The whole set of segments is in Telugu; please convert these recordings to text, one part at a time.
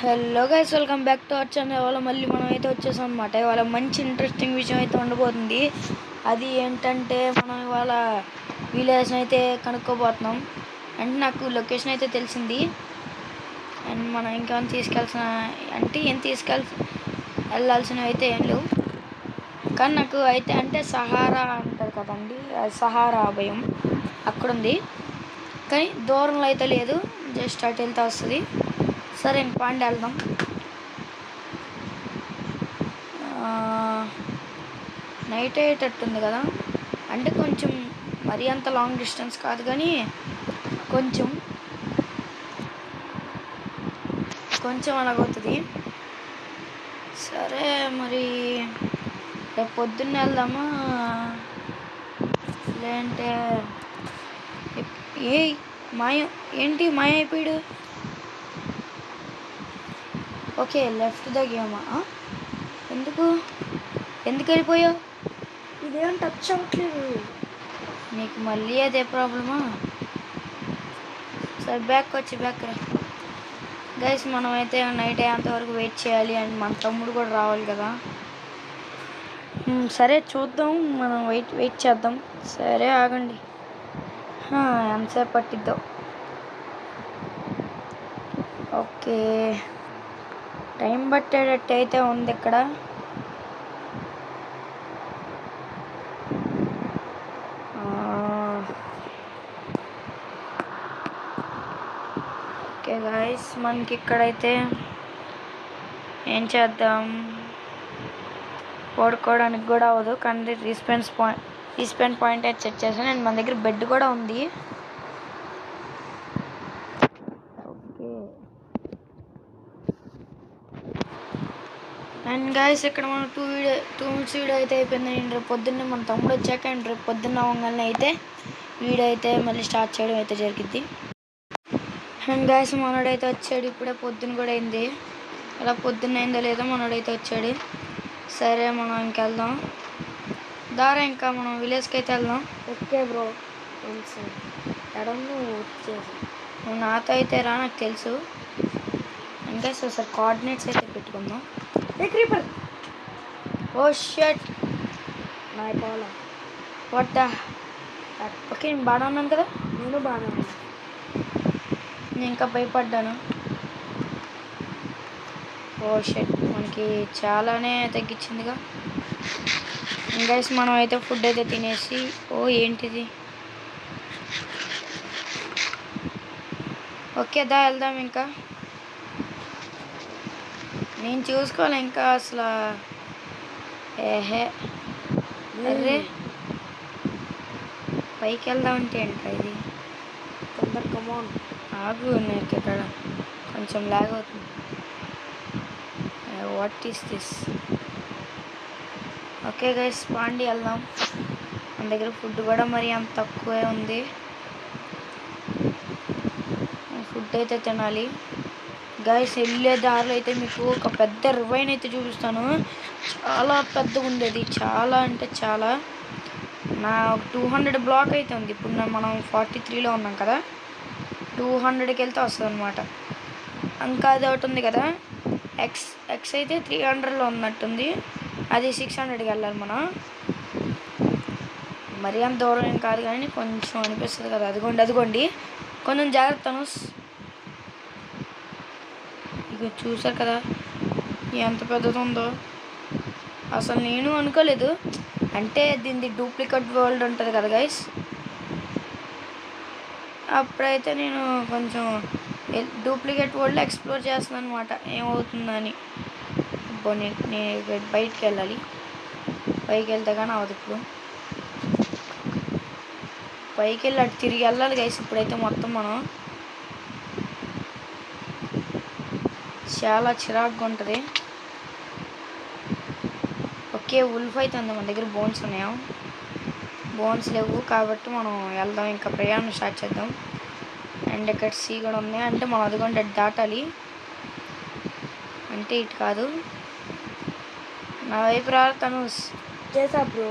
Hello guys, welcome back to our channel. ఇవాళ మళ్ళీ మనం అయితే వచ్చేసాం అనమాట. ఇవాళ మంచి ఇంట్రెస్టింగ్ విషయం అయితే ఉండబోతుంది. అది ఏంటంటే మనం ఇవాళ విలేజ్ని అయితే కనుక్కోబోతున్నాం. అంటే నాకు లొకేషన్ అయితే తెలిసింది. అండ్ మనం ఇంకేమైనా వెళ్ళాల్సినవి అయితే ఏం లేవు. కానీ నాకు అయితే అంటే సహారా అంటారు కదండి, సహారా అభయం అక్కడ ఉంది. కానీ దూరంలో అయితే లేదు, జస్ట్ అటు వెళ్తే వస్తుంది. సరే పాండి వెళ్దాం. నైట్ అయ్యేటట్టుంది కదా, అంటే కొంచెం మరీ అంత లాంగ్ డిస్టెన్స్ కాదు కానీ కొంచెం అలాగవుతుంది. సరే మరి రేపు పొద్దున్న వెళ్దామా లేదంటే ఏంటి మాయ అయిపోయాడు? ఓకే, లెఫ్ట్ దగ్గమా? ఎందుకు వెళ్ళిపోయావు? ఇదేం టచ్ అవ్వట్లేదు. నీకు మళ్ళీ అదే ప్రాబ్లమా? సరే బ్యాక్ రా గైస్. మనం అయితే నైట్ అయ్యేంతవరకు వెయిట్ చేయాలి. అండ్ మన తమ్ముడు కూడా రావాలి కదా. సరే చూద్దాం, మనం వెయిట్ చేద్దాం. సరే ఆగండి, ఎంతసేపు పట్టిద్దాం. ఓకే, టైం పట్టేటట్టు అయితే ఉంది ఇక్కడ. ఓకే గైస్, మనకి ఇక్కడైతే ఏం చేద్దాం, పడుకోవడానికి కూడా అవ్వదు కానీ రీస్పెండ్ పాయింట్ అయితే సెట్ చేశాను. అండ్ మన దగ్గర బెడ్ కూడా ఉంది. ఓకే, అండ్ గైస్ ఇక్కడ మనం 2 మినిట్స్ వీడియో అయితే అయిపోయింది. అండ్ రేపు పొద్దున్నే మన తమ్ముడు వచ్చాక అండ్ రేపు పొద్దున్న అవ్వగానే అయితే వీడియో అయితే మళ్ళీ స్టార్ట్ చేయడం అయితే జరిగింది. అండ్ గైస్ మనోడైతే వచ్చాడు, ఇప్పుడే పొద్దున్న కూడా అయింది. అలా పొద్దున్న అయిందో లేదో మనోడైతే వచ్చాడు. సరే మనం ఇంకెళ్దాం దారా, ఇంకా మనం విలేజ్కి అయితే వెళ్దాం. ఓకే బ్రో, నువ్వు నాతో అయితే రా, నాకు తెలుసు. ఇంకా సార్ కోఆర్డినేట్స్ అయితే పెట్టుకుందాం. ఓ షట్, వాట్ ద. ఓకే, నేను బాగా ఉన్నాను కదా. నేను బాగా ఉన్నాను. నేను ఇంకా భయపడ్డాను. ఓ షట్, మనకి చాలానే తగ్గించిందిగా. ఇంకా మనం అయితే ఫుడ్ అయితే తినేసి, ఏంటిది, ఓకే దా వెళ్దాం. ఇంకా నేను చూసుకోవాలి ఇంకా అసలు. అరే పైకి వెళ్దాం అంటే ఏంట్రా ఇది? కమాన్ ఆగు, నాకు ఇక్కడ కొంచెం లాగ్ అవుతుంది. What is this? Okay guys, పాండి వెళ్దాం. మన దగ్గర ఫుడ్ కూడా మరి అంత తక్కువే ఉంది. ఫుడ్ అయితే తినాలి. గైస్ వెళ్ళే దారిలో అయితే మీకు ఒక పెద్ద రివైన్ అయితే చూపిస్తాను. చాలా పెద్దగా ఉంది అది, చాలా అంటే చాలా. నా 200 బ్లాక్ అయితే ఉంది. ఇప్పుడు మనం 43లో ఉన్నాం కదా, 200కి వెళ్తే వస్తుంది అనమాట. ఇంకా అది ఒకటి ఉంది కదా, ఎక్స్ అయితే 300లో ఉన్నట్టుంది. అది 600కి వెళ్ళాలి మనం. మరీ అంత దూరం ఏం కాదు కానీ కొంచెం అనిపిస్తుంది కదా. అదిగోండి కొంచెం జాగ్రత్తను. ఇక చూసారు కదా ఎంత పెద్దది ఉందో. అసలు నేను అనుకోలేదు. అంటే దీనిది డూప్లికేట్ వరల్డ్ ఉంటుంది కదా గైస్, అప్పుడైతే నేను కొంచెం డూప్లికేట్ వరల్డ్ ఎక్స్ప్లోర్ చేస్తున్నాను అనమాట, ఏమవుతుందని. నేను బయటికి వెళ్ళాలి, పైకి వెళ్తే కానీ అవదు. ఇప్పుడు పైకి వెళ్ళి అటు తిరిగి వెళ్ళాలి గైస్. ఇప్పుడైతే మొత్తం మనం చాలా చిరాకుగా ఉంటుంది. ఓకే, ఉల్ఫ్ అయితే ఉంది. మన దగ్గర బోన్స్ ఉన్నాయా? బోన్స్ లేవు కాబట్టి మనం వెళ్దాం, ఇంకా ప్రయాణం స్టార్ట్ చేద్దాం. అండ్ ఇక్కడ సీ కూడా ఉంది, అంటే మనం అదిగోండి దాటాలి. అంటే ఇటు కాదు, నా వైపు రా తను చేసా బ్రో.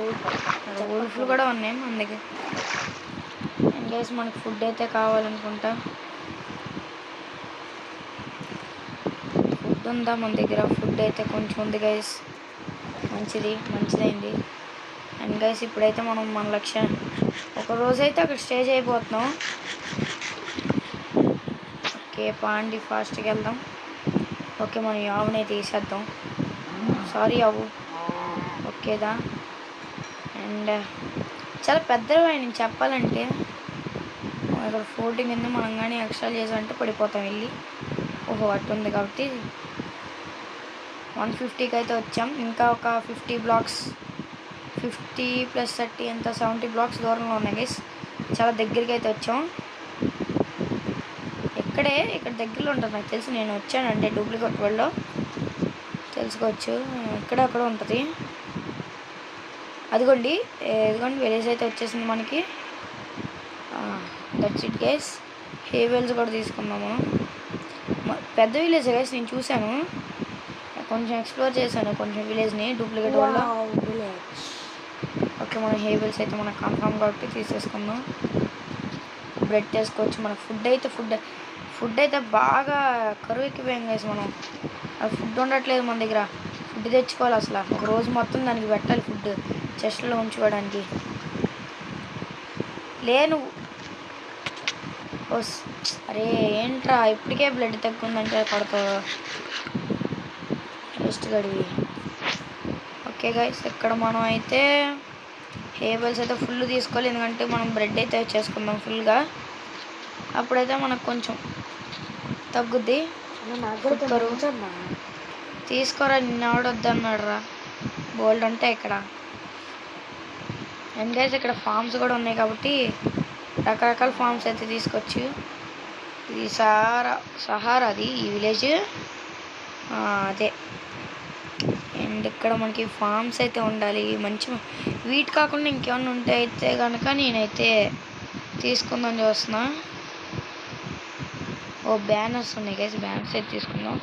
ఉల్ఫ్లు కూడా ఉన్నాయి మన దగ్గర. అండ్ గైస్ మనకి ఫుడ్ అయితే కావాలనుకుంటా. ఉందా మన దగ్గర? ఫుడ్ అయితే కొంచెం ఉంది గైస్. మంచిదైంది. అండ్ గైస్ ఇప్పుడైతే మనం మన లక్ష్యం ఒక రోజైతే అక్కడ స్టే చేయబోతున్నాం. ఓకే పాండి ఫాస్ట్గా వెళ్దాం. ఓకే మనం ఆవునే తీసేద్దాం. సారీ ఆవు. ఓకేదా. అండ్ చాలా పెద్దవి నేను చెప్పాలంటే. ఇక్కడ ఫోర్టింగ్ ఉంది. మనం కానీ ఎక్స్ట్రా చేసామంటే పడిపోతాం వెళ్ళి. ఓహో అటు ఉంది కాబట్టి 150కి అయితే వచ్చాం. ఇంకా ఒక 50 బ్లాక్స్, 50 + 30 ఎంత 70 బ్లాక్స్ దూరంలో ఉన్నాయి గైస్. చాలా దగ్గరికి అయితే వచ్చాం. ఇక్కడ దగ్గరలో ఉంటుంది నాకు తెలిసి. నేను వచ్చానంటే డూప్లికేట్ వరల్డ్లో తెలుసుకోవచ్చు. అక్కడ ఉంటుంది. ఇదిగోండి విలేజ్ అయితే వచ్చేసింది మనకి. That's it guys. హేవెల్స్ కూడా తీసుకున్నాము. పెద్ద విలేజ్ గైస్. నేను చూశాను, కొంచెం ఎక్స్ప్లోర్ చేశాను కొంచెం విలేజ్ని డూప్లికేట్ వల్ల. ఓకే మన హేవెల్స్ అయితే మనకు కన్ఫామ్ కాబట్టి తీసేసుకుందాం. బ్రెడ్ చేసుకోవచ్చు. మన ఫుడ్ అయితే బాగా కరువు ఎక్కిపోయాం గైస్. మనం ఫుడ్ ఉండట్లేదు మన దగ్గర. ఫుడ్ తెచ్చుకోవాలి అసలు. ఒక రోజు మొత్తం దానికి పెట్టాలి ఫుడ్ చెస్ట్లో ఉంచుకోవడానికి. అరే ఏంట్రా ఇప్పటికే బ్లడ్ తగ్గుందంటే పడతావు వేస్ట్ గడివి. ఓకే గైస్ ఇక్కడ మనం అయితే హేబల్స్ అయితే ఫుల్ తీసుకోవాలి. ఎందుకంటే మనం బ్రెడ్ అయితే చేసుకుందాం ఫుల్గా. అప్పుడైతే మనకు కొంచెం తగ్గుద్ది. తీసుకోరా నిన్న ఆడొద్దన్నాడు రా. బోల్డ్ అంటే ఇక్కడ. అండ్ గైస్ ఇక్కడ ఫార్మ్స్ కూడా ఉన్నాయి కాబట్టి రకరకాల ఫార్మ్స్ అయితే తీసుకొచ్చు. ఇది సహారాది ఈ విలేజ్ అదే. అండ్ ఇక్కడ మనకి ఫార్మ్స్ అయితే ఉండాలి మంచి. వీటి కాకుండా ఇంకేమన్నా ఉంటే అయితే కనుక నేనైతే తీసుకుందాం చూస్తున్నా. బ్యానర్స్ ఉన్నాయి గైస్. బ్యానర్స్ అయితే తీసుకుందాం.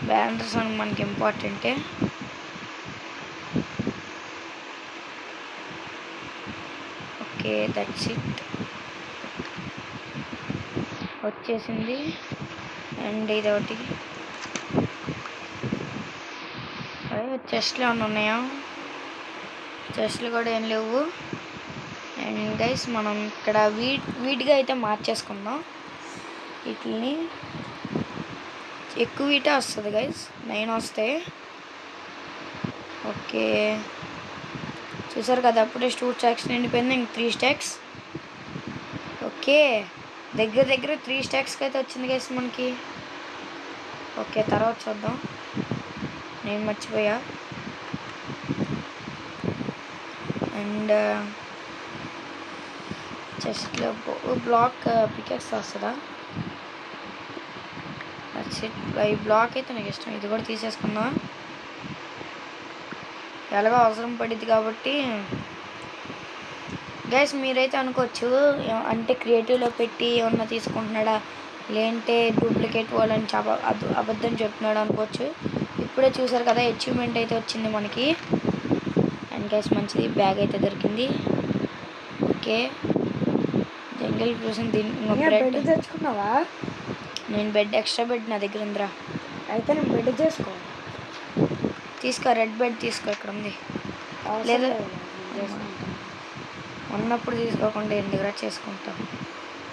బ్యానర్స్ అని మనకి ఇంపార్టెంటే. ఓకే దట్స్ ఇట్ వచ్చేసింది. అండ్ ఇది ఒకటి చెస్ట్లు ఏమైనా ఉన్నాయా? చెస్ట్లు కూడా ఏం లేవు. అండ్ గైస్ మనం ఇక్కడ వీటిగా అయితే మార్చేసుకుందాం. వీటిని ఎక్కువ వీటే వస్తుంది గైస్. 9 వస్తాయి. ఓకే చూసారు కదా అప్పుడే 2 స్టాక్స్ నిండిపోయింది. ఇంక 3 స్టాక్స్. ఓకే దగ్గర 3 స్టాక్స్కి అయితే వచ్చింది గైస్ మనకి. ఓకే తర్వాత చూద్దాం. నేను మర్చిపోయా. అండ్ చెస్ట్లో బ్లాక్ పికెట్స్ వస్తుందా? ఈ బ్లాక్ అయితే నాకు ఇష్టం. ఇది కూడా తీసేసుకుందాం. ఎలాగో అవసరం పడిద్ది కాబట్టి. గైస్ మీరైతే అనుకోవచ్చు అంటే క్రియేటివ్లో పెట్టి ఏమన్నా తీసుకుంటున్నాడా లేదంటే డూప్లికేట్ వాళ్ళని అబద్ధం చెప్తున్నాడు అనుకోవచ్చు. ఇప్పుడే చూసారు కదా అచీవ్మెంట్ అయితే వచ్చింది మనకి. అండ్ గైస్ మంచిది బ్యాగ్ అయితే దొరికింది. ఓకే జంగిల్ కోసం బెడ్ తెచ్చుకున్నావా? నేను ఎక్స్ట్రా బెడ్ నా దగ్గర ఉందిరా. అయితే నేను బెడ్ తీసుకో. రెడ్ బెడ్ తీసుకో. ఇక్కడ ఉంది. లేదా ఉన్నప్పుడు తీసుకోకుండా ఎందుకురా చేసుకుంటాం.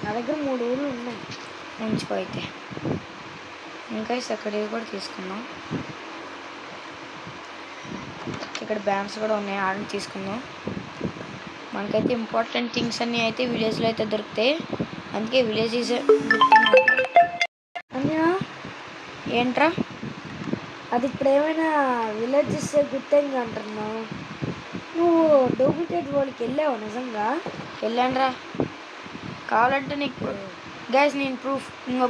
నా దగ్గర 3 ఊళ్ళు ఉన్నాయి. ఉంచుకో అయితే. ఇంకా అక్కడ ఇవి కూడా తీసుకుందాం. ఇక్కడ బ్యాన్స్ కూడా ఉన్నాయి. ఆడని తీసుకుందాం. మనకైతే ఇంపార్టెంట్ థింగ్స్ అన్నీ అయితే విలేజ్లో అయితే దొరుకుతాయి. అందుకే విలేజ్ ఈజ్ ఏంట్రా అది ఇప్పుడు ఏమైనా విలేజ్ ఇస్తే గుడ్ థింగ్ అంటున్నావు. నువ్వు డూప్లికేట్ వాళ్ళకి వెళ్ళావు నిజంగా? వెళ్ళానురా. కావాలంటే నీకు గైస్ నేను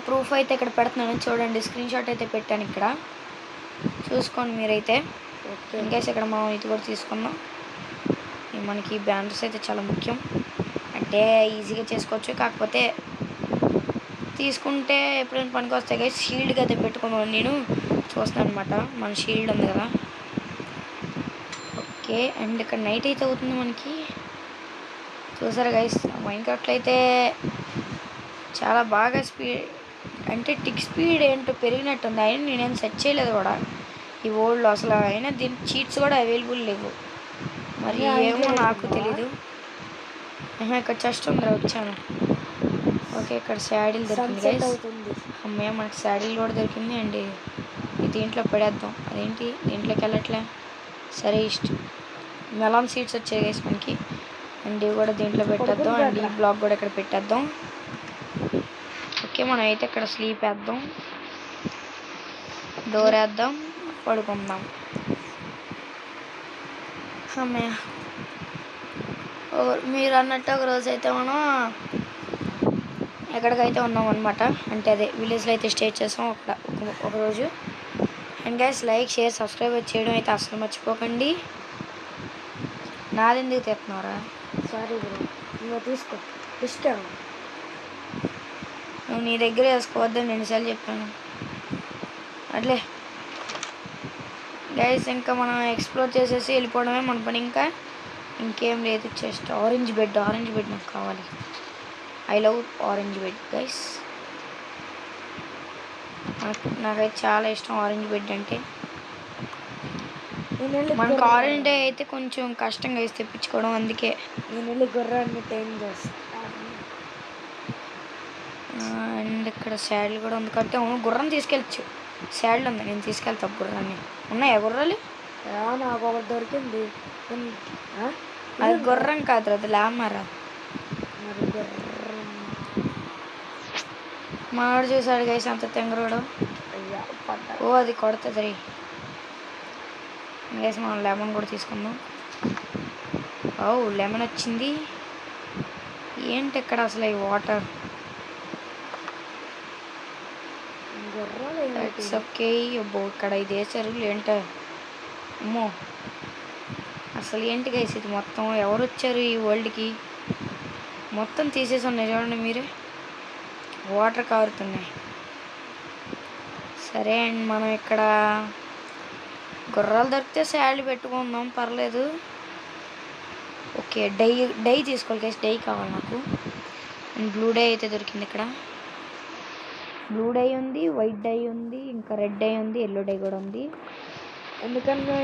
ప్రూఫ్ అయితే ఇక్కడ పెడుతున్నాను చూడండి. స్క్రీన్ షాట్ అయితే పెట్టాను ఇక్కడ చూసుకోండి మీరైతే. గైస్ ఇక్కడ మనం ఇది కూడా తీసుకున్నాం. మనకి బ్యానర్స్ అయితే చాలా ముఖ్యం. అంటే ఈజీగా చేసుకోవచ్చు. కాకపోతే తీసుకుంటే ఎప్పుడైనా పనికి వస్తాయి గైస్. షీల్డ్కి అయితే పెట్టుకున్నాను నేను చూస్తాను అనమాట. మన షీల్డ్ ఉంది కదా. ఓకే అండ్ ఇక్కడ నైట్ అయితే అవుతుంది మనకి. చూసారా గైస్ మైన్క్రాఫ్ట్లో అయితే చాలా బాగా అంటే టిక్ స్పీడ్ ఏంటో పెరిగినట్టుంది. అయినా నేనేం సెట్ చేయలేదు కూడా ఈ ఓల్డ్లో అసలు. అయినా దీని చీట్స్ కూడా అవైలబుల్ లేవు. మరి ఏమో నాకు తెలీదు. ఇక్కడ చెస్ట్ ఉందిరా, వచ్చాను. ఓకే, ఇక్కడ శాడిల్ దొరికింది గైస్. అమ్మయ్య, మనకి శాడిల్ కూడా దొరికింది. అండి దీంట్లో పడేద్దాం. అదేంటి దీంట్లోకి వెళ్ళట్లే. సరే, మెలాన్ సీడ్స్ వచ్చాయి గైస్ మనకి. అండ్ ఇవి కూడా దీంట్లో పెట్టేద్దాం. అండ్ ఈ బ్లాక్ కూడా ఇక్కడ పెట్టేద్దాం. ఓకే, మనం అయితే ఇక్కడ స్లీప్ వేద్దాం, డోర్ వేద్దాం, పడుకుందాం. అమ్మయ్య, మీరు అన్నట్టు ఒక రోజు అయితే మనం ఎక్కడికైతే ఉన్నాం అనమాట. అంటే అదే విలేజ్లో అయితే స్టే చేసాం ఒక రోజు. And guys, like, share, subscribe చేయడం అయితే అసలు మర్చిపోకండి. నాది ఎందుకు తెస్తున్నారా? సారీ బ్రో, నువ్వు తీసుకో. ఇష్టం నువ్వు నీ దగ్గర వేసుకోవద్దని ఎన్నిసార్లు చెప్పాను. అట్లే గైస్, ఇంకా మనం ఎక్స్ప్లోర్ చేసేసి వెళ్ళిపోవడమే మన పని. ఇంకేం లేదు. జస్ట్ ఆరెంజ్ బెడ్ నాకు కావాలి. I love orange bed guys. నాకైతే చాలా ఇష్టం ఆరెంజ్ బెడ్ అంటే. మనకు ఆరెంజ్ డే అయితే కొంచెం కష్టంగా వేసి తెప్పించుకోవడం. అందుకే నేను వెళ్ళి గుర్రాన్ని టైం చేస్తాను. అండ్ ఇక్కడ శాడిల్ కూడా ఉంది కాబట్టి అవును, గుర్రం తీసుకెళ్ళచ్చు. శాడిల్ ఉంది, నేను తీసుకెళ్తా గుర్రాన్ని. ఉన్నాయా గుర్రాలు? నాకు ఒకటి దొరికింది. అది గుర్రం కాదు, అది లామరా. మావాడు చూసాడు గైస్, అంత తెంగరోడు. ఓ, అది కొడుతుంది రీ గైస్. మనం లెమన్ కూడా తీసుకుందాం. ఓ, లెమన్ వచ్చింది. ఏంటి ఇక్కడ అసలు ఈ వాటర్? It's okay. అబ్బో, ఇక్కడ ఇది వేసారు ఏంటో. అమ్మో, అసలు ఏంటి గైస్ ఇది? మొత్తం ఎవరు వచ్చారు ఈ వరల్డ్కి? మొత్తం తీసేసి ఉన్నాయి చూడండి మీరే, వాటర్ కారుతున్నాయి. సరే అండ్ మనం ఇక్కడ గుర్రాలు దొరికితే శాలరీ పెట్టుకుందాం, పర్లేదు. ఓకే, డై తీసుకోవాలి గైస్. డై కావాలి నాకు. అండ్ బ్లూ డై అయితే దొరికింది ఇక్కడ. బ్లూ డై ఉంది, వైట్ డై ఉంది, ఇంకా రెడ్ డై ఉంది, ఎల్లో డై కూడా ఉంది. ఎందుకన్నా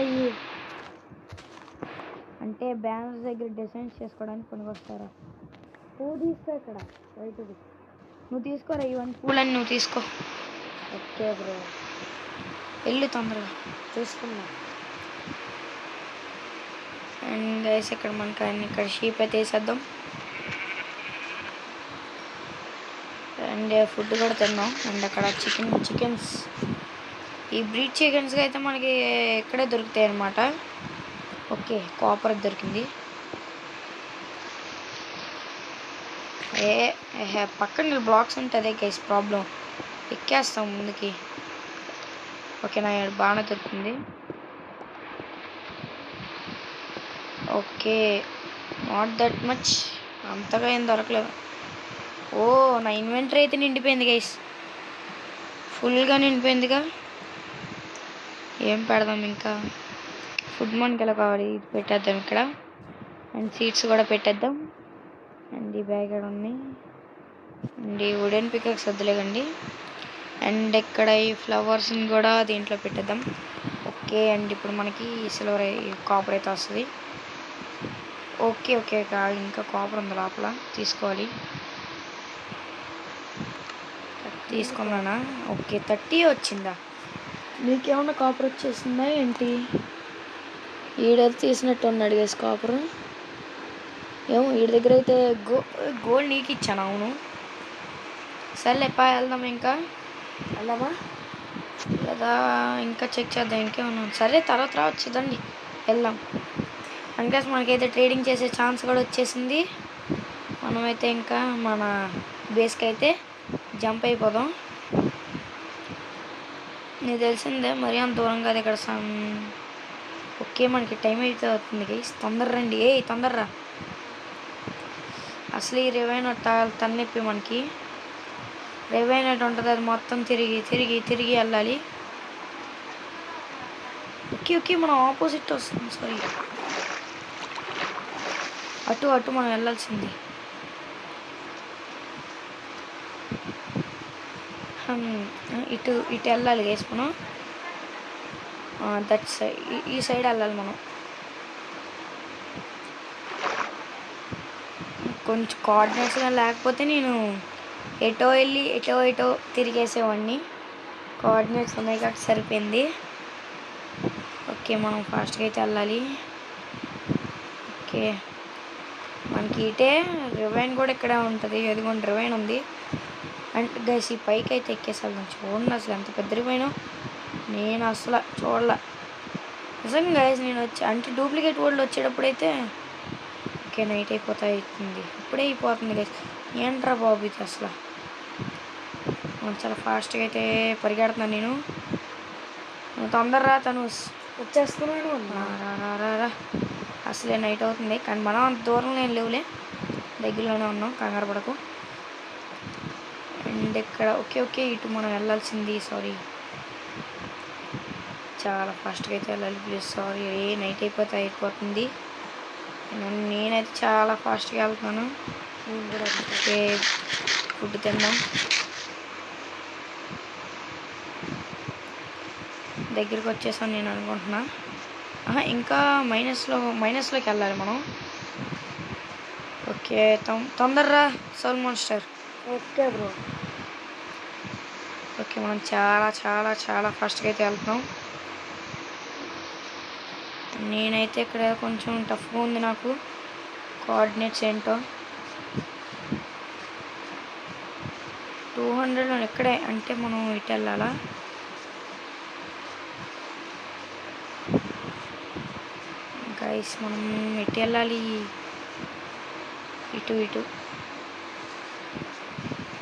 అంటే బ్యానర్స్ దగ్గర డిజైన్స్ చేసుకోవడానికి పనికొస్తారా? పువ్వు తీసుకో. ఇక్కడ వైట్ నువ్వు తీసుకోరా, ఇవన్నీ పూలని నువ్వు తీసుకో. ఓకే బ్రో, వెళ్ళు తొందరగా తీసుకున్నా. అండ్ గైస్, ఇక్కడ మనకి ఇక్కడ షీప్ అయితే వేసేద్దాం. అండ్ ఫుడ్ కూడా తిన్నాం. అండ్ అక్కడ చికెన్స్, ఈ బ్రీడ్ చికెన్స్గా అయితే మనకి ఇక్కడే దొరుకుతాయి అన్నమాట. ఓకే, కాపర్ దొరికింది. పక్కన బ్లాక్స్ ఉంటుంది గైస్, ప్రాబ్లం. ఎక్కేస్తాం ముందుకి. ఓకే, నా బాగానే దొరుకుతుంది. ఓకే, నాట్ దట్ మచ్, అంతగా ఏం దొరకలేదు. ఓ, నా ఇన్వెంటరీ అయితే నిండిపోయింది గైస్, ఫుల్గా నిండిపోయిందిగా. ఏం పెడదాం ఇంకా? ఫుడ్ మనకి ఎలా కావాలి, ఇది పెట్టేద్దాం ఇక్కడ. అండ్ సీడ్స్ కూడా పెట్టేద్దాం. అండ్ ఈ బ్యాగ్ ఇక్కడ ఉంది. అండ్ ఈ వుడెన్ పికాక్స్ వద్దులేకండి. అండ్ ఇక్కడ ఈ ఫ్లవర్స్ని కూడా దీంట్లో పెట్టేద్దాం. ఓకే, అండ్ ఇప్పుడు మనకి సిల్వర్ కాపర్ అయితే వస్తుంది. ఓకే ఓకే, ఇంకా కాపర్ ఉంది లోపల, తీసుకోవాలి. తీసుకున్నానా? ఓకే, 30 వచ్చిందా? నీకేమన్నా కాపర్ వచ్చేసిందా ఏంటి? ఈడైతే తీసినట్టు ఉన్నాడు గేస్ కాపర్. ఏమో వీడి దగ్గర అయితే గోల్డ్ నీకు ఇచ్చాను. అవును, సర్లే వెళ్దాం. ఇంకా వెళ్దామా లేదా ఇంకా చెక్ చేద్దాం ఇంకేమన్నా. సరే, తర్వాత రావచ్చుదండి, వెళ్దాం. అందుకేసి మనకైతే ట్రేడింగ్ చేసే ఛాన్స్ కూడా వచ్చేసింది. మనమైతే ఇంకా మన బేస్కి అయితే జంప్ అయిపోదాం. నీకు తెలిసిందే, మరీ అంత దూరం కాదు ఇక్కడ. ఓకే, మనకి టైం అయితే అవుతుంది గైస్, తొందర రండి. తొందరరా, అసలు ఈ రివైన్ తన్నెప్పి మనకి. రివైన్ అటు ఉంటుంది, అది మొత్తం తిరిగి వెళ్ళాలి. ఓకే, మనం ఆపోజిట్ వస్తుంది. సారీ, అటు మనం వెళ్ళాల్సింది. ఇటు ఇటు వెళ్ళాలి గైస్ మనం. దట్ సైడ్, ఈ సైడ్ వెళ్ళాలి మనం. కొంచెం కోఆర్డినేట్స్గా లేకపోతే నేను ఎటో వెళ్ళి ఎటో తిరిగేసేవాడిని. కోఆర్డినేట్స్ ఉన్నాయి కాబట్టి సరిపోయింది. ఓకే, మనం ఫాస్ట్గా అయితే వెళ్ళాలి. ఓకే, మనకి ఇటే రివైన్ కూడా ఇక్కడ ఉంటుంది. ఎదుగుండి రివైన్ ఉంది. అంటే గైస్ ఈ పైకి అయితే ఎక్కేసాను. చూడండి అసలు ఎంత పెద్ద రివైన్. నేను అసలు చూడలే నిజంగా గైస్. నేను అంటే డూప్లికేట్ వరల్డ్ వచ్చేటప్పుడు అయితే ఓకే నైట్ అవుతుంది. ఇప్పుడే అయిపోతుంది గైస్. ఏంట్రా బాబు ఇది అసలు. చాలా ఫాస్ట్గా అయితే పరిగెడుతున్నాను నేను. తొందరరా తను వచ్చేస్తున్నాను. రా. అసలే నైట్ అవుతుంది కానీ మనం అంత దూరంలో ఏం లేవులే, దగ్గరలోనే ఉన్నాం, కంగారు పడకు. అండ్ ఇక్కడ ఓకే ఇటు మనం వెళ్ళాల్సింది. సారీ, చాలా ఫాస్ట్గా అయితే వెళ్ళాలి ప్లీజ్. సారీ, నైట్ అయిపోతుంది. నేనైతే చాలా ఫాస్ట్గా వెళ్తున్నాను. నేను కూడా ఓకే, ఫుడ్ తిందాం. దగ్గరికి వచ్చేసాను నేను అనుకుంటున్నా. ఇంకా మైనస్లోకి వెళ్ళాలి మనం. ఓకే, తొందరరా soul monster. Okay bro. Okay, మనం చాలా చాలా చాలా ఫాస్ట్గా అయితే వెళ్తున్నాం. నేనైతే ఇక్కడ కొంచెం టఫ్గా ఉంది నాకు కోఆర్డినేట్స్ ఏంటో. 200లో ఎక్కడే అంటే మనం ఇటు వెళ్ళాలా? గైస్ మనం ఎటు వెళ్ళాలి? ఇటు.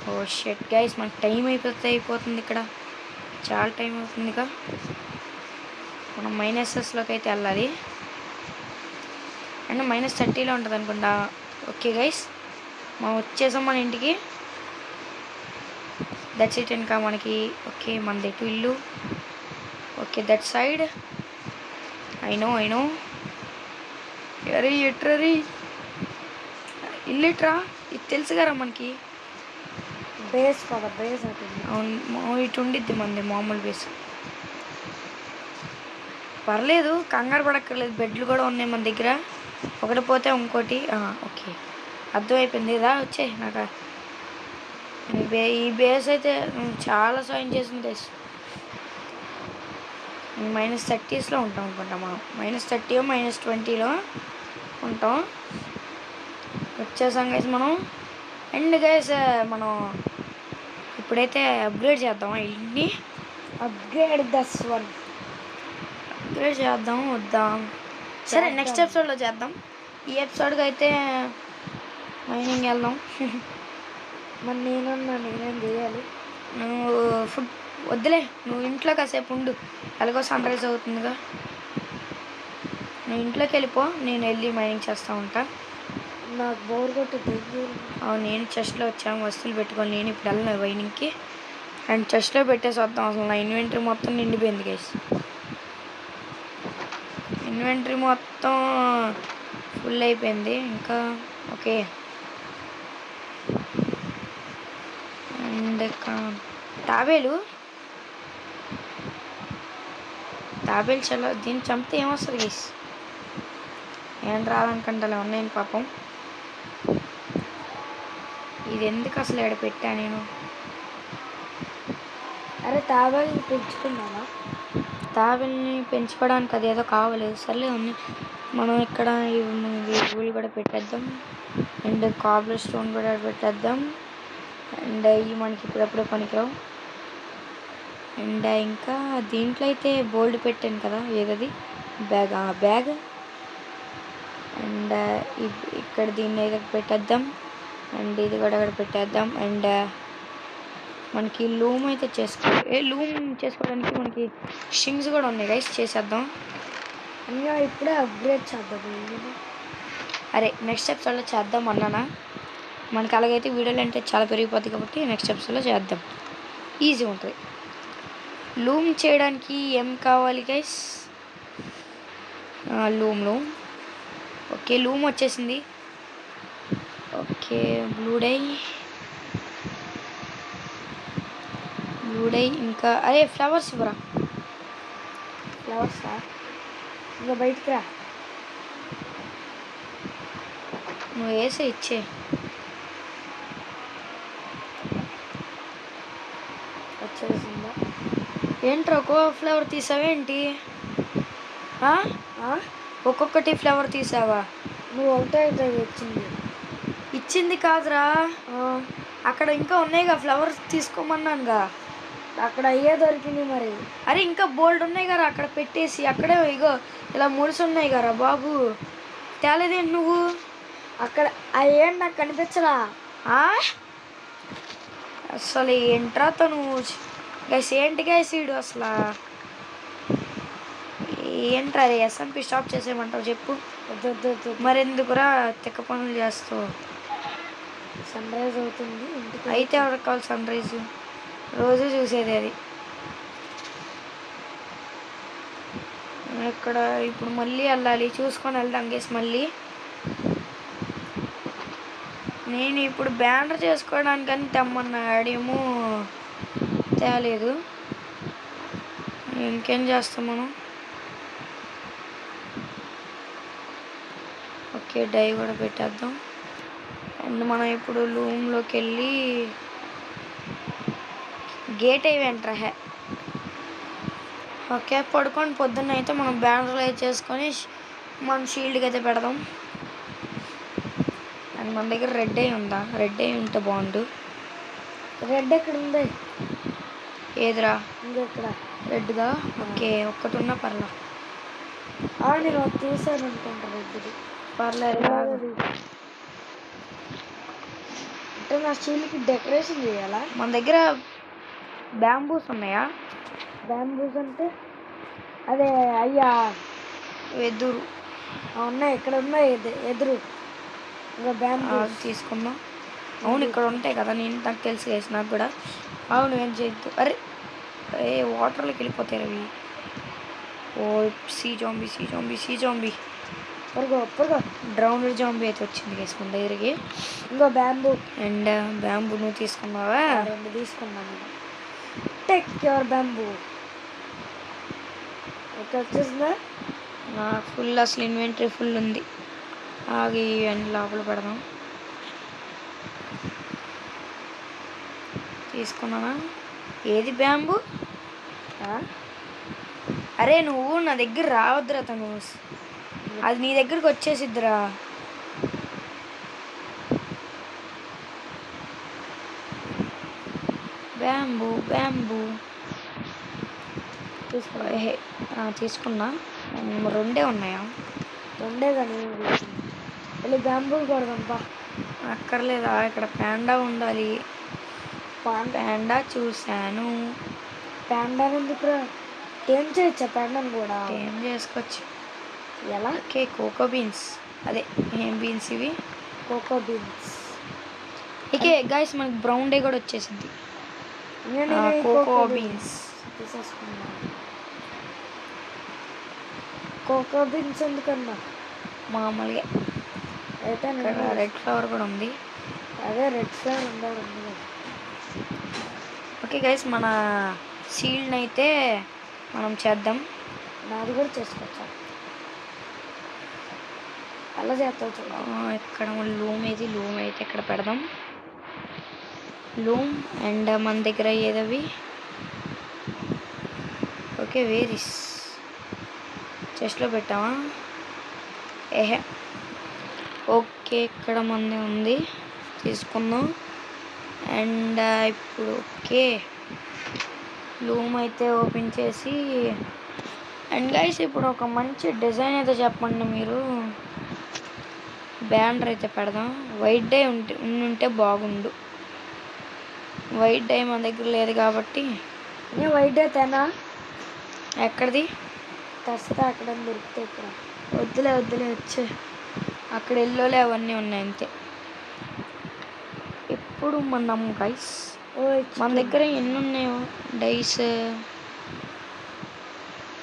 ఓ షెట్ గైస్, మనకు టైం అయిపోతుంది ఇక్కడ. చాలా టైం అవుతుంది ఇక. మనం మైనస్లోకి అయితే వెళ్ళాలి. అంటే -30లో ఉంటుంది అనుకుంటా. ఓకే గైస్, మనం వచ్చేసాం మన ఇంటికి. That's it. ఇంకా మనకి ఓకే మనది ఎటు ఇల్లు. Okay that side. I know అరే ఎట్రరీ ఇల్లు ఎట్రా, ఇది తెలుసు కదా మనకి. బేస్ అటు. అవును, ఇటు ఉండిద్ది మనది మామూలు బేస్. పర్లేదు, కంగారు పడక్కర్లేదు. బెడ్లు కూడా ఉన్నాయి మన దగ్గర. ఒకటి పోతే ఇంకోటి. ఓకే, అర్థమైపోయింది కదా. వచ్చే నాకు ఈ బేస్ అయితే చాలా సాయం చేసింది గైస్. -30లో ఉంటాం అనుకుంటాం మనం. -30 -20లో ఉంటాం. వచ్చేసాం గైస్ మనం. అండ్ గైస్ మనం ఇప్పుడైతే అప్గ్రేడ్ చేద్దాం ఇల్లుని. అప్గ్రేడ్ చేద్దాం వద్దాం. సరే, నెక్స్ట్ ఎపిసోడ్లో చేద్దాం. ఈ ఎపిసోడ్కి అయితే మైనింగ్ వెళ్దాం. మరి నేనేం చేయాలి? నువ్వు ఫుడ్ వద్దులే, నువ్వు ఇంట్లో కాసేపు ఉండు. ఎలాగో సన్ రైజ్ అవుతుందిగా. నువ్వు ఇంట్లోకి వెళ్ళిపో, నేను వెళ్ళి మైనింగ్ చేస్తూ ఉంటా. నాకు బోర్ కొట్టింది. నేను చెస్ట్లో వచ్చాను వస్తువులు పెట్టుకొని. నేను ఇప్పుడు వెళ్ళను మైనింగ్కి. అండ్ చెస్ట్లో పెట్టేసి వద్దాం. అసలు నా ఇన్వెంటరీ మొత్తం నిండిపోయింది గైస్. ఇన్వెంటరీ మొత్తం ఫుల్ అయిపోయింది ఇంకా. ఓకే, అండ్ తాబేలు చాలా దీన్ని చంపితే ఏమొస్తుంది గైస్? ఏం రాదనుకుంటా ఉన్నాయని పాపం. ఇది ఎందుకు అసలు ఎక్కడ పెట్టా నేను? అరే తాబేల్ని పెంచుకున్నావా? తాబేల్ని పెంచుకోవడానికి అదేదో కావలేదు. సర్లే ఉంది. మనం ఇక్కడ ఇవి కూడా పెట్టేద్దాం. అండ్ కాబుల్ స్టోన్ కూడా పెట్టేద్దాం. అండ్ ఇవి మనకి ఇప్పుడప్పుడే పనికిరావు. అండ్ ఇంకా దీంట్లో అయితే బోల్డ్ పెట్టాను కదా, ఏదది బ్యాగ్. అండ్ ఇక్కడ దీన్ని ఏదో పెట్టేద్దాం. అండ్ ఇది కూడా అక్కడ పెట్టేద్దాం. అండ్ మనకి లూమ్ అయితే లూమ్ చేసుకోవడానికి మనకి స్ట్రింగ్స్ కూడా ఉన్నాయి గైస్. చేసేద్దాం. అయ్యా ఇప్పుడే అప్గ్రేడ్ చేద్దాం. అరే నెక్స్ట్ ఎపిసోడ్లో చేద్దాం అన్నానా? మనకి అలాగైతే వీడియోలు అంటే చాలా పెరిగిపోతుంది కాబట్టి నెక్స్ట్ ఎపిసోడ్లో చేద్దాం. ఈజీ ఉంటుంది. లూమ్ చేయడానికి ఏం కావాలి గైస్? లూమ్. ఓకే, లూమ్ వచ్చేసింది. Okay, blue dye. బ్లూడై ఇంకా అరే ఫ్లవర్స్ ఇవ్వరా. ఫ్లవర్సా? ఇంకా బయటికి రా. నువ్వు వేసే ఇచ్చే. వచ్చేసిందా? ఏంట్రా ఒక్కో ఫ్లేవర్ తీసావేంటి? ఆ? ఆ? ఒక్కొక్కటి ఫ్లేవర్ తీసావా? నువ్వు ఒకటే అయితే వచ్చింది. ఇచ్చింది కాదురా, అక్కడ ఇంకా ఉన్నాయిగా ఫ్లవర్స్ తీసుకోమన్నానుగా. అక్కడ అయ్యే దొరికింది మరి. అరే ఇంకా బోల్డ్ ఉన్నాయి కదా అక్కడ పెట్టేసి, అక్కడే ఇగో ఇలా మురిసి ఉన్నాయి కదా బాబు. తేలేదేంటి నువ్వు? అక్కడ అవి ఏంటి నాకు కనిపించలా. అసలు ఏంట్రా తను గైస్, ఏంటి గైస్ వీడు అసలు ఏంట్రా? రే ఎస్ఎంపి స్టాప్ చేసేయమంటావు చెప్పు. మరెందుకురా తిక్క పనులు చేస్తావు? సన్ రైజ్ అవుతుంది ఇంటికి. అయితే ఎవరికి కావాలి సన్ రైజ్? రోజు చూసేది అది. ఇక్కడ ఇప్పుడు మళ్ళీ వెళ్ళాలి, చూసుకొని వెళ్దాం గేస్. మళ్ళీ నేను ఇప్పుడు బ్యానర్ చేసుకోవడానికని తెమ్మన్నా, ఆడేమో తేలేదు. ఇంకేం చేస్తాం మనం? ఓకే, డై కూడా పెట్టేద్దాం. అండ్ మనం ఇప్పుడు రూమ్లోకి వెళ్ళి గేట్ అవి ఎంటర్ హే. ఓకే, పడుకొని పొద్దున్న అయితే మనం బ్యానర్లు అయితే చేసుకొని మనం షీల్డ్కి అయితే పెడదాం. అండ్ మన దగ్గర రెడ్ అయి ఉందా? రెడ్ అయి ఉంటే బాగుండు. రెడ్ ఎక్కడ ఉంది? ఏదిరా? ఇంకెక్కడ? రెడ్దా? ఓకే, ఒక్కటి ఉన్నా పర్లా. నేను తీసాను అనుకుంటా రెడ్ది. పర్లేదు. అంటే నా షీల్డ్కి డెకరేషన్ చేయాలా? మన దగ్గర బ్యాంబూస్ ఉన్నాయా? బ్యాంబూస్ అంటే అదే అయ్యా వెదురు ఉన్నాయి, ఇక్కడ ఉన్నాయి ఎదురు. ఇంకా బ్యాంబూ తీసుకుందాం. అవును ఇక్కడ ఉంటాయి కదా, నాకు తెలిసి వేసి నాకు కూడా. అవును ఏం చేయొద్దు. అరే వాటర్లోకి వెళ్ళిపోతాయి అవి. ఓ sea zombie, sea zombie, sea zombie. పొరగో డ్రౌండ్ జాంబీ అయితే వచ్చింది వేసి మన దగ్గరికి. ఇంకో బ్యాంబూ. అండ్ బ్యాంబూ నువ్వు తీసుకున్నావా? 2 తీసుకున్నాను. Take your bamboo. ఓకే, వచ్చేసిందా? నాకు ఫుల్ అసలు ఇన్వెంటరీ ఫుల్ ఉంది. ఆగి ఇవన్నీ లోపల పెడదాం. తీసుకున్నానా? ఏది బ్యాంబూ? అరే నువ్వు నా దగ్గర రావద్దురా తను, అది నీ దగ్గరికి వచ్చేసిద్దిరా. బ్యాంబూ బ్యాంబూ తీసుకున్నా. 2 ఉన్నాయా? 2 కానీ వెళ్ళి బ్యాంబూ కొడదాంపా. అక్కర్లేదా? ఇక్కడ ప్యాండా ఉండాలి. ప్యాండా చూశాను. ప్యాండా ఎందుకురా? ఏం చేయొచ్చా ప్యాండాను కూడా? ఏం చేసుకోవచ్చు. ఎలా? Okay, cocoa beans. అదే ఏం బీన్స్ ఇవి? Cocoa beans. ఓకే గైస్, మనకి బ్రౌన్ డే కూడా వచ్చేసింది. కోకో బీన్స్ తీసేసుకున్నా. కోకో బీన్స్ ఎందుకన్నా? మామూలుగా అయితే రెడ్ ఫ్లవర్ కూడా ఉంది. అదే రెడ్ ఫ్లవర్ ఉండాలి. ఓకే గైస్, మన షీల్డ్ని అయితే మనం చేద్దాం. నాది కూడా చేసుకోవచ్చా? అలా చేస్తావు చూద్దాం. ఇక్కడ లూమ్ ఏది? లూమ్ అయితే ఇక్కడ పెడదాం. లూమ్ అండ్ మన దగ్గర ఏదవి? Okay, varies చెస్ట్లో పెట్టామా? ఏహే, ఓకే ఇక్కడ మంది ఉంది, తీసుకుందాం. అండ్ ఇప్పుడు ఓకే, లూమ్ అయితే ఓపెన్ చేసి. అండ్ గైస్ ఇప్పుడు ఒక మంచి డిజైన్ అయితే చెప్పండి మీరు. బ్యానర్ అయితే పెడదాం. వైట్ డై ఉంటే బాగుండు. వైట్ డై మన దగ్గర లేదు కాబట్టి. నేను వైట్ డై తేనా? ఎక్కడిది? తెస్తా, అక్కడ దొరికితే. ఇక్కడ వద్దులే వచ్చే. అక్కడ ఎల్లోలే అవన్నీ ఉన్నాయి అంతే. ఇప్పుడు మనం గైస్ మన దగ్గర ఎన్ని ఉన్నాయో డైస్.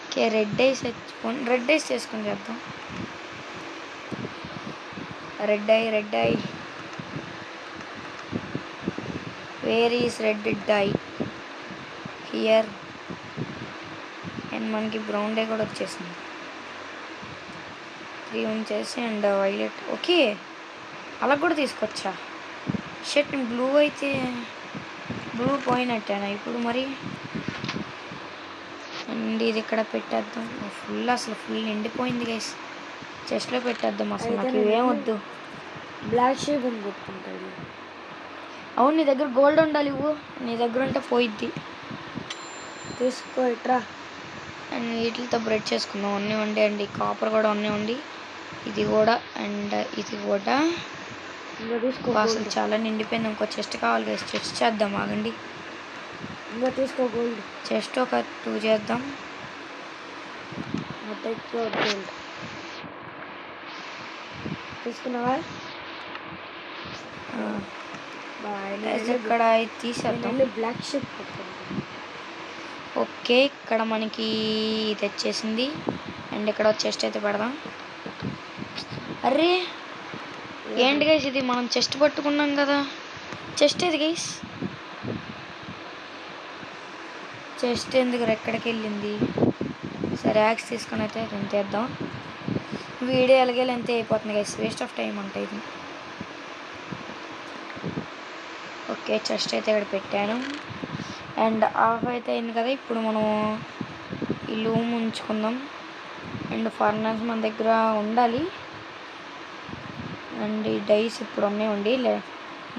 ఓకే, రెడ్ డైస్ చేసుకొని చేద్దాం. Red I where is red dye? Here and మనకి బ్రౌన్ డే కూడా వచ్చేసింది. 3 ఉంచేసి అండ్ వైలెట్. ఓకే, అలా కూడా తీసుకొచ్చా. షర్ట్ బ్లూ అయితే బ్లూ పోయినట్టేనా ఇప్పుడు మరి? అండ్ ఇది ఇక్కడ పెట్టేద్దాం. అసలు ఫుల్ నిండిపోయింది గైస్. చెస్ట్లో పెట్టేద్దాం. అసలు నాకు ఇవేం వద్దు. బ్లాక్ షీప్ అని కొట్టుకుంటాడు. అవును, నీ దగ్గర గోల్డ్ ఉండాలి. ఇవ్వు, నీ దగ్గర ఉంటే పోయిద్ది. తీసుకో ఇట్రా. అండ్ వీటితో బ్రెడ్ చేసుకుందాం. అన్నీ ఉండి అండి, కాపర్ కూడా అన్నీ ఉండి, ఇది కూడా అండ్ ఇది కూడా. ఇంకా తీసుకో. అసలు చాలా నిండిపోయింది. ఇంకో చెస్ట్ కావాలి గైస్. చెస్ట్ చేద్దాం, ఆగండి. ఇంకా తీసుకో గోల్డ్. చెస్ట్ ఒక 2 చేద్దాం. గోల్డ్ తీసుకున్నావా? ఇక్కడ తీసేద్దాం. Black ship. ఓకే, ఇక్కడ మనకి ఇది వచ్చేసింది. అండ్ ఇక్కడ చెస్ట్ అయితే పెడదాం. అరే ఏంటి గైస్ ఇది? మనం చెస్ట్ పట్టుకున్నాం కదా. చెస్ట్ ఏది గైస్? చెస్ట్ ఎందుకు ఎక్కడికి వెళ్ళింది? సరే, యాక్స్ తీసుకొని అయితే తెద్దాం. వీడియో ఎలాగే లెంత్ అయిపోతుంది గైస్. వేస్ట్ ఆఫ్ టైం అంటే ఇది. ఓకే, చెస్ట్ అయితే ఇక్కడ పెట్టాను. అండ్ ఆఫ్ అయితే అయింది కదా. ఇప్పుడు మనం ఈ లూమ్ ఉంచుకుందాం. అండ్ ఫర్నెస్ మన దగ్గర ఉండాలి. అండ్ ఈ డైస్ ఇప్పుడు ఉన్నాయి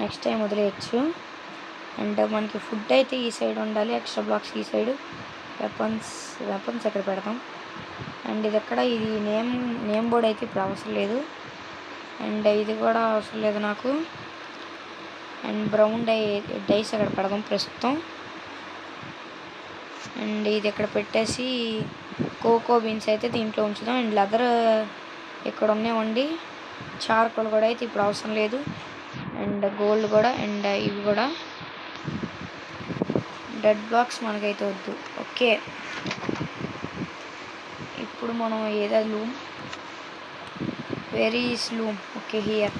నెక్స్ట్ టైం వదిలేయచ్చు. అండ్ మనకి ఫుడ్ అయితే ఈ సైడ్ ఉండాలి. ఎక్స్ట్రా బ్లాక్స్ ఈ సైడ్. వెపన్స్ ఎక్కడ పెడతాం. అండ్ ఇది ఎక్కడ? ఇది నేమ్ బోర్డ్ అయితే ఇప్పుడు అవసరం లేదు. అండ్ ఇది కూడా అవసరం లేదు నాకు. అండ్ బ్రౌన్ డైస్ అక్కడ పెడదాం ప్రస్తుతం. అండ్ ఇది ఇక్కడ పెట్టేసి కోకో బీన్స్ అయితే దీంట్లో ఉంచుదాం. అండ్ లెదర్ ఇక్కడ ఉన్నాయండి. చార్కోల్ కూడా అయితే ఇప్పుడు అవసరం లేదు. అండ్ గోల్డ్ కూడా. అండ్ ఇవి కూడా. డెడ్ బ్లాక్స్ మనకైతే వద్దు. ఓకే, ఇప్పుడు మనం ఏదో loom, very loom. Okay, here.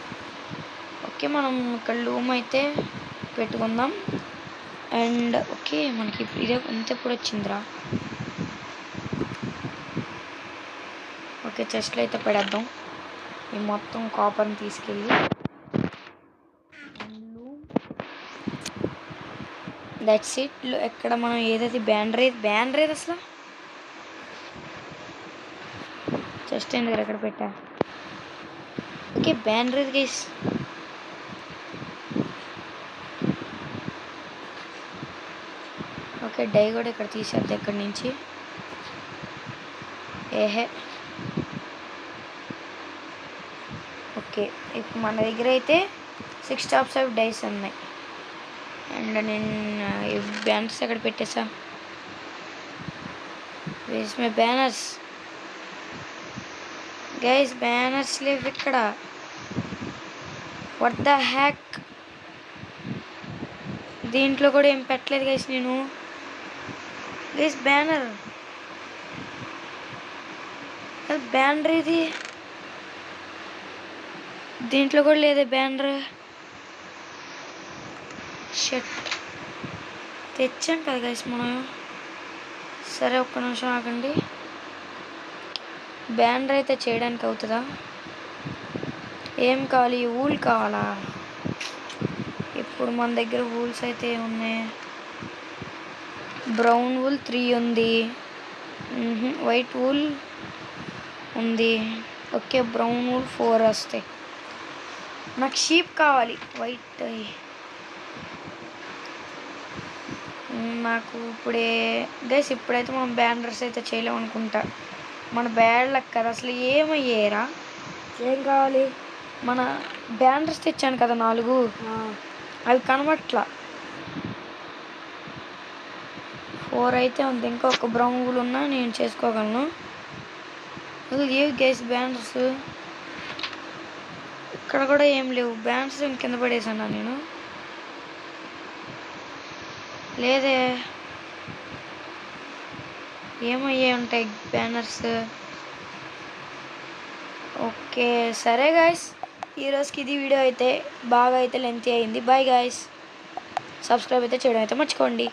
Okay, మనం ఇక్కడ లూమ్ అయితే పెట్టుకుందాం. అండ్ ఓకే, మనకి ఇదే ఎంత ఎప్పుడు వచ్చిందిరా? ఓకే, చెస్ట్లో అయితే పెడేద్దాం. ఈ మొత్తం కాపర్ని తీసుకెళ్ళి. That's it. ఎక్కడ మనం ఏదైతే బ్యానర్ ఏది అసలు? చెస్ట్ ఎందుకు ఎక్కడ పెట్టా? ఓకే, బ్యానర్ ఏది గైస్? ఓకే, డై కూడా ఇక్కడ తీసేద్దాం ఇక్కడి నుంచి. ఏహే, ఓకే, ఇప్పుడు మన దగ్గర అయితే 6 టాప్స్ ఆఫ్ డైస్ ఉన్నాయి. అండ్ నేను ఈ బ్యానర్స్ ఎక్కడ పెట్టేసా? వేస్ మై బ్యానర్స్ గైస్. బ్యానర్స్ లేవు ఇక్కడ. What the hack? దీంట్లో కూడా ఏం పెట్టలేదు గైస్ నేను. గైస్ బ్యానర్ ఇది దీంట్లో కూడా లేదే బ్యానర్. షర్ట్ తెచ్చాం కదా గైస్ మనం. సరే, ఒక్క నిమిషం ఆగండి. బ్యానర్ అయితే చేయడానికి అవుతుందా? ఏం కావాలి? వూల్ కావాలా? ఇప్పుడు మన దగ్గర వూల్స్ అయితే ఉన్నాయి. బ్రౌన్ వూల్ 3 ఉంది. వైట్ వూల్ ఉంది. ఓకే, బ్రౌన్ వూల్ 4 వస్తాయి. నాకు షీప్ కావాలి వైట్. నాకు ఇప్పుడైతే మనం బ్యానర్స్ అయితే చేయలేము అనుకుంటా. మన బ్యాడ్ లక్ కదా. అసలు ఏమయ్యారా? ఏం కావాలి? మన బ్యానర్స్ తెచ్చాను కదా 4, అవి కనబట్లా. 4 అయితే ఉంది. ఇంకొక బ్రౌన్ వూల్ ఉన్నా నేను చేసుకోగలను. అసలు ఏవి గైస్ బ్యానర్స్? ఇక్కడ కూడా ఏం లేవు బ్యానర్స్. కింద పడేసాను నేను. లేదే, ఏమయ్యాయి ఉంటాయి బ్యానర్స్. ఓకే, సరే గాయస్, ఈరోజుకి ఇది వీడియో అయితే బాగా అయితే లెంతీ అయింది. Bye guys. సబ్స్క్రైబ్ అయితే చేయడం అయితే మర్చిపోండి.